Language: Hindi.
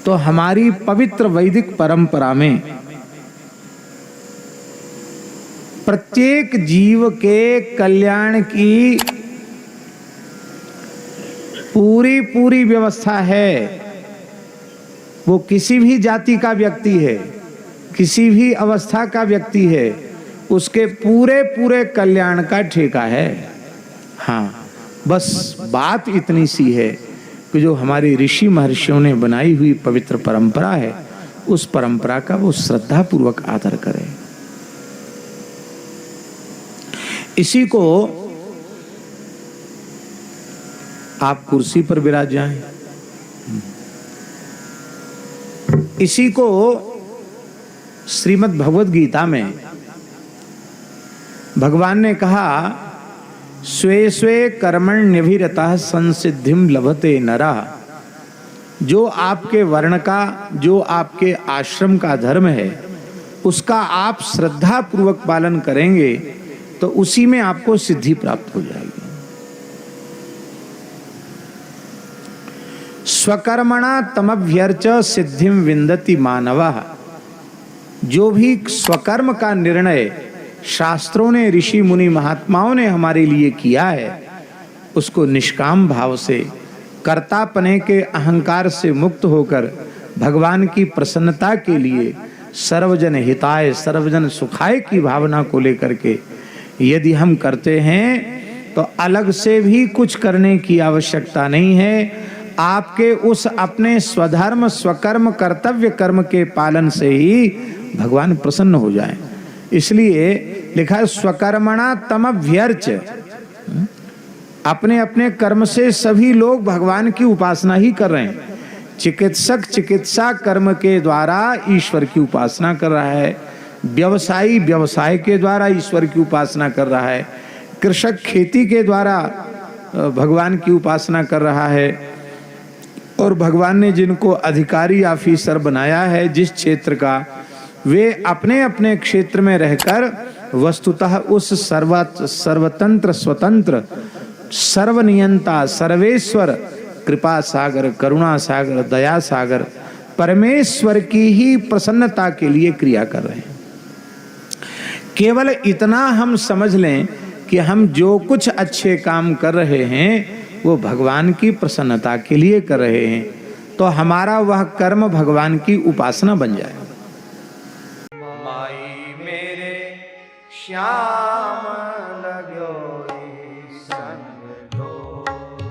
तो हमारी पवित्र वैदिक परंपरा में प्रत्येक जीव के कल्याण की पूरी पूरी व्यवस्था है। वो किसी भी जाति का व्यक्ति है, किसी भी अवस्था का व्यक्ति है, उसके पूरे पूरे कल्याण का ठेका है। हाँ, बस बात इतनी सी है कि जो हमारे ऋषि महर्षियों ने बनाई हुई पवित्र परंपरा है, उस परंपरा का वो श्रद्धा पूर्वक आदर करें। इसी को आप कुर्सी पर विराज जाएं, इसी को श्रीमद् भगवद गीता में भगवान ने कहा, स्वे स्वे कर्मण्यभिरतः संसिद्धिम लभते नरः। जो आपके वर्ण का, जो आपके आश्रम का धर्म है, उसका आप श्रद्धा पूर्वक पालन करेंगे तो उसी में आपको सिद्धि प्राप्त हो जाएगी। स्वकर्मणा तमभ्यर्च सिद्धिम विन्दति मानवः। जो भी स्वकर्म का निर्णय शास्त्रों ने, ऋषि मुनि महात्माओं ने हमारे लिए किया है, उसको निष्काम भाव से, कर्तापने के अहंकार से मुक्त होकर भगवान की प्रसन्नता के लिए, सर्वजन हिताय सर्वजन सुखाय की भावना को लेकर के यदि हम करते हैं तो अलग से भी कुछ करने की आवश्यकता नहीं है। आपके उस अपने स्वधर्म स्वकर्म कर्तव्य कर्म के पालन से ही भगवान प्रसन्न हो जाएं। इसलिए लिखा है स्वकर्मणा तमभ्यर्च। अपने अपने कर्म से सभी लोग भगवान की उपासना ही कर रहे हैं। चिकित्सक चिकित्सा कर्म के द्वारा ईश्वर की उपासना कर रहा है, व्यवसायी व्यवसाय के द्वारा ईश्वर की उपासना कर रहा है, कृषक खेती के द्वारा भगवान की उपासना कर रहा है। और भगवान ने जिनको अधिकारी ऑफिसर बनाया है जिस क्षेत्र का, वे अपने अपने क्षेत्र में रहकर वस्तुतः उस सर्वतंत्र स्वतंत्र सर्वनियंता सर्वेश्वर कृपा सागर करुणा सागर दया सागर परमेश्वर की ही प्रसन्नता के लिए क्रिया कर रहे हैं। केवल इतना हम समझ लें कि हम जो कुछ अच्छे काम कर रहे हैं वो भगवान की प्रसन्नता के लिए कर रहे हैं, तो हमारा वह कर्म भगवान की उपासना बन जाए। माई मेरे श्याम